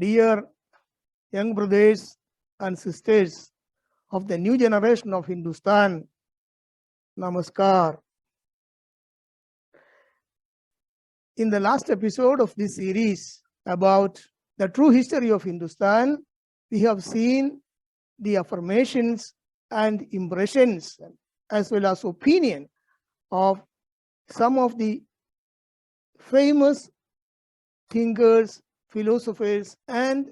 Dear young brothers and sisters of the new generation of Hindustan, Namaskar. In the last episode of this series about the true history of Hindustan, we have seen the affirmations and impressions as well as opinion of some of the famous thinkers, philosophers, and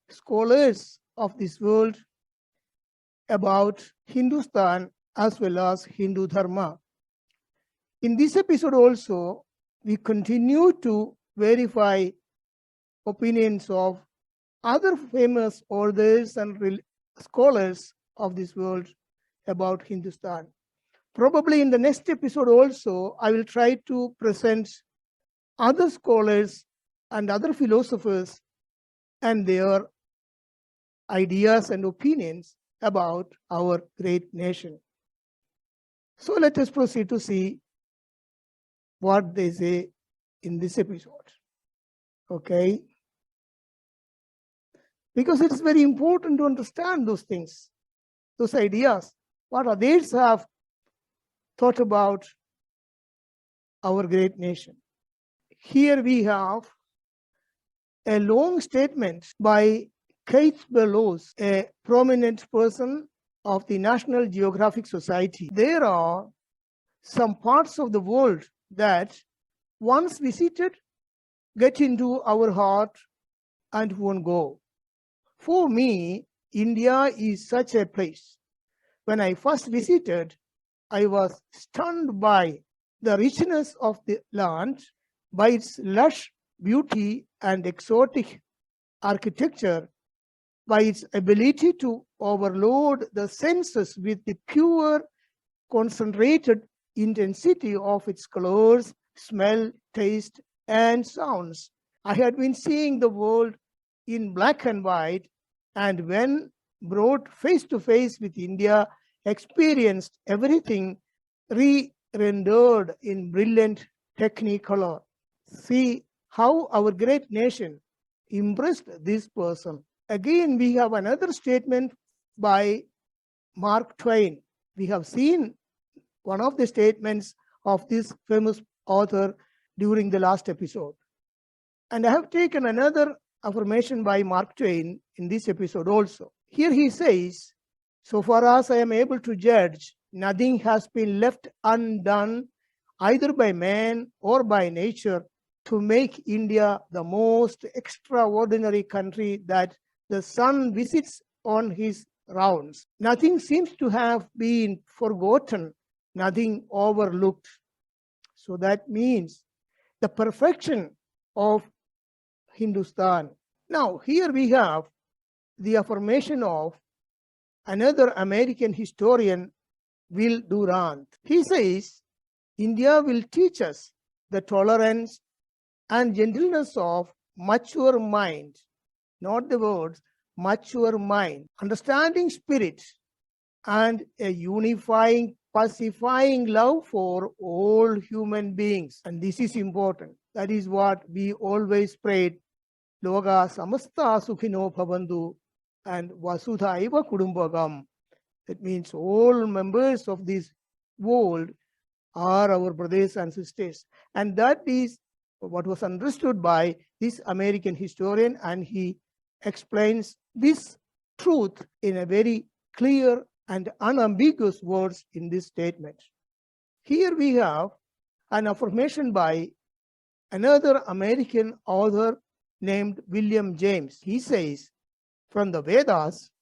scholars of this world about Hindustan as well as Hindu Dharma. In this episode also, we continue to verify opinions of other famous authors and scholars of this world about Hindustan. Probably in the next episode also, I will try to present other scholars and other philosophers and their ideas and opinions about our great nation. So let us proceed to see what they say in this episode. Okay? Because it's very important to understand those things, those ideas, what others have thought about our great nation. Here we have a long statement by Kate Bellows, a prominent person of the National Geographic Society. There are some parts of the world that once visited get into our heart and won't go. For me, India is such a place. When I first visited, I was stunned by the richness of the land, by its lush beauty and exotic architecture, by its ability to overload the senses with the pure, concentrated intensity of its colors, smell, taste, and sounds. I had been seeing the world in black and white, and when brought face to face with India, experienced everything re-rendered in brilliant technicolor. See how our great nation impressed this person. Again, we have another statement by Mark Twain. We have seen one of the statements of this famous author during the last episode. And I have taken another affirmation by Mark Twain in this episode also. Here he says, so far as I am able to judge, nothing has been left undone either by man or by nature to make India the most extraordinary country that the sun visits on his rounds. Nothing seems to have been forgotten, nothing overlooked. So that means the perfection of Hindustan. Now, here we have the affirmation of another American historian, Will Durant. He says, India will teach us the tolerance and gentleness of mature mind, not the words, mature mind, understanding spirit, and a unifying, pacifying love for all human beings. And this is important. That is what we always prayed. Loga samasta sukhino bhavantu and vasudhaiva kudumbagam. That means all members of this world are our brothers and sisters. And that is what was understood by this American historian, and he explains this truth in a very clear and unambiguous words in this statement. Here we have an affirmation by another American author named William James. He says, from the Vedas,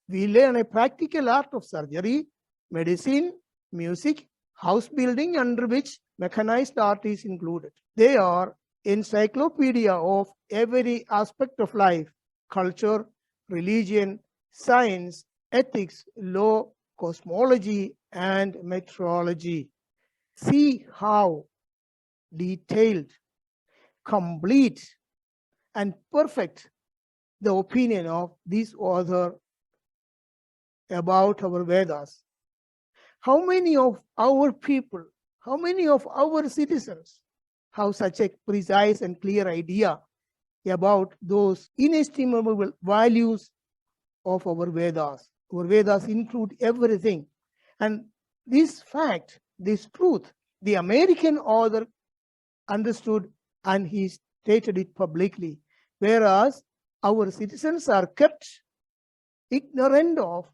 we learn a practical art of surgery, medicine, music, house building, under which mechanized art is included. They are encyclopedia of every aspect of life, culture, religion, science, ethics, law, cosmology, and meteorology. See how detailed, complete, and perfect the opinion of this author about our Vedas. How many of our people, how many of our citizens have such a precise and clear idea about those inestimable values of our Vedas. Our Vedas include everything. And this fact, this truth, the American author understood and he stated it publicly, whereas our citizens are kept ignorant of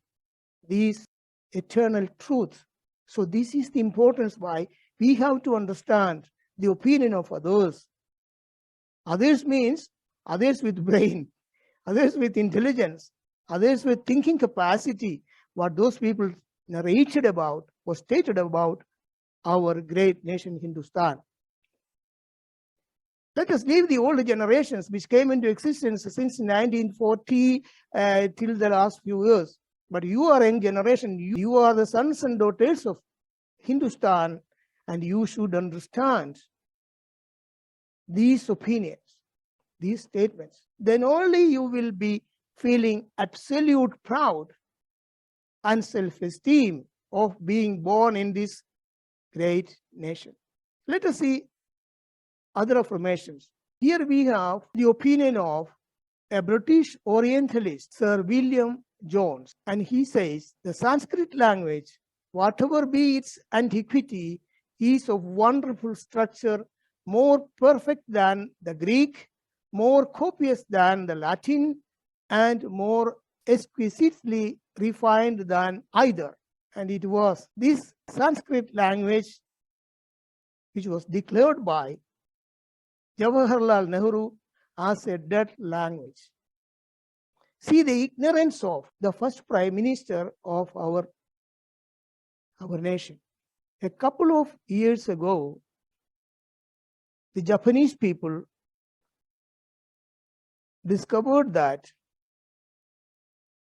these eternal truths. So this is the importance why we have to understand the opinion of others. Others means others with brain, others with intelligence, others with thinking capacity. What those people narrated about or stated about our great nation Hindustan. Let us leave the older generations which came into existence since 1940 till the last few years. But you are a young generation. You are the sons and daughters of Hindustan, and you should understand these opinions, these statements. Then only you will be feeling absolute proud and self-esteem of being born in this great nation. Let us see other affirmations. Here we have the opinion of a British Orientalist, Sir William Jones, and he says the Sanskrit language, whatever be its antiquity, is of wonderful structure, more perfect than the Greek, more copious than the Latin, and more exquisitely refined than either. And it was this Sanskrit language which was declared by Jawaharlal Nehru as a dead language. See the ignorance of the first Prime Minister of our nation. A couple of years ago, the Japanese people discovered that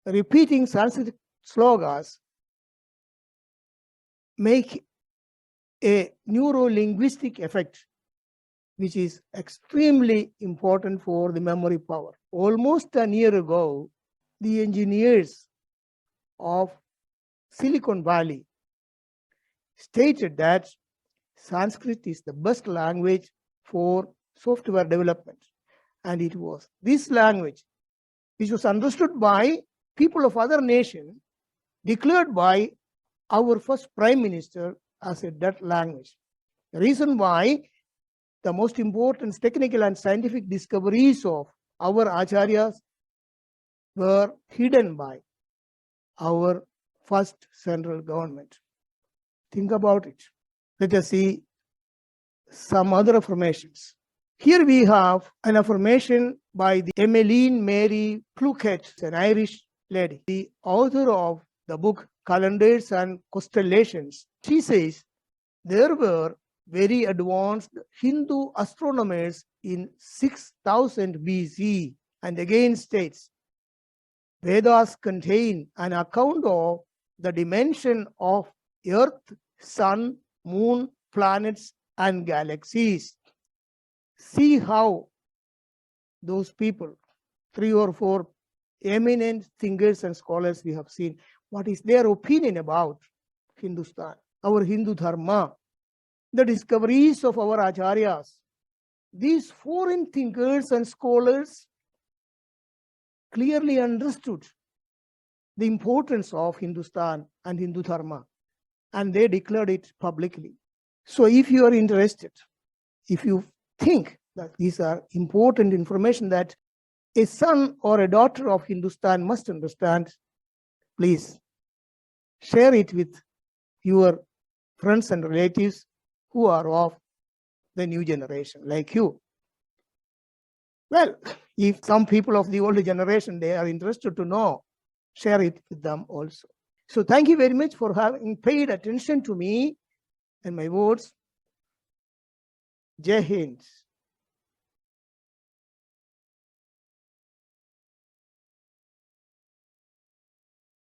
repeating Sanskrit slogas make a neuro-linguistic effect, which is extremely important for the memory power. Almost a year ago, the engineers of Silicon Valley stated that Sanskrit is the best language for software development. And it was this language, which was understood by people of other nations, declared by our first Prime Minister as a dead language. The reason why the most important technical and scientific discoveries of our acharyas were hidden by our first central government. Think about it. Let us see some other affirmations. Here we have an affirmation by the Emmeline Mary Plunkett, an Irish lady, the author of the book Calendars and Constellations. She says, there were very advanced Hindu astronomers in 6000 BC, and again states, Vedas contain an account of the dimension of Earth, Sun, Moon, planets, and galaxies. See how those people, 3 or 4 eminent thinkers and scholars we have seen, what is their opinion about Hindustan, our Hindu Dharma, the discoveries of our acharyas. These foreign thinkers and scholars clearly understood the importance of Hindustan and Hindu Dharma, and they declared it publicly. So if you are interested, if you think that these are important information that a son or a daughter of Hindustan must understand, please share it with your friends and relatives who are of the new generation like you. Well, if some people of the older generation, they are interested to know, share it with them also. So thank you very much for having paid attention to me and my words. Jai Hind.